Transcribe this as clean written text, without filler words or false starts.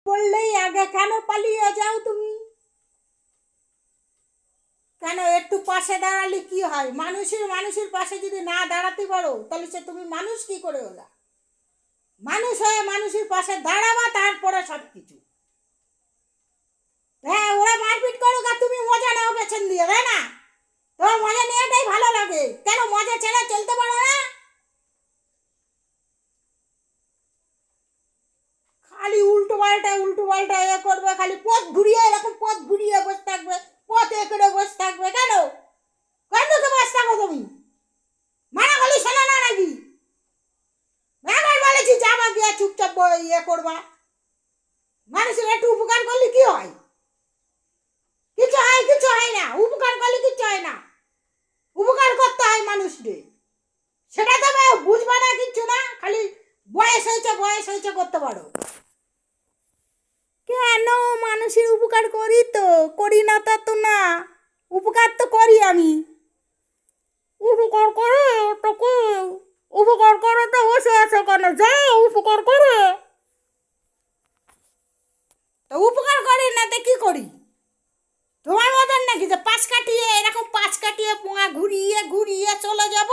বললেই আগে কেন পালিয়ে যাও তুমি? কেন একটু পাশে দাঁড়ালে কি হয়? মানুষের পাশে যদি না দাঁড়াতে পারো তাহলে সে তুমি মানুষ কি করে হলা? মানুষ হয়ে মানুষের পাশে দাঁড়াবা, তারপরে সব কিছু। হ্যাঁ, ওরা মারপিট করুক আর তুমি মজা নাও পেছন দিয়ে, তাই না? তোমার মজা নেওয়াটাই ভালো লাগে। কেন মজা ছেড়ে চলতে পারো না? খালি উল্টো পাল্টা করবে, খালি পথ ঘুরিয়ে, এরকম পথ ঘুরিয়ে বসে থাকবে, পথ করে বসে থাকবে। কেন কেন বসে থাকো তুমি? মানা খালি শোনো না নাকি? একবার বলেছি যাবা গিয়ে চুপচাপ করবা। মানুষের একটু উপকার করলে কি হয়? কিছু হয় না। উপকার করলে কিছু হয় না। উপকার করতে হয় মানুষদের। সেটা তবে বুঝবা না, কিচ্ছু না। খালি বয়স হয়েছে করতে পারো। কেন মানুষের উপকার করি, তো করি না তা তো না। উপকার তো করি আমি। উপকার করে তো কি? উপকার করে তো বসে আছো কেন? যাও উপকার করে। তো উপকার করি না তো কি করি? তোমার মতন নাকি যে পাশ কাটিয়ে, এরকম পাশ কাটিয়ে পোঙা ঘুরিয়ে ঘুরিয়ে চলে যাব?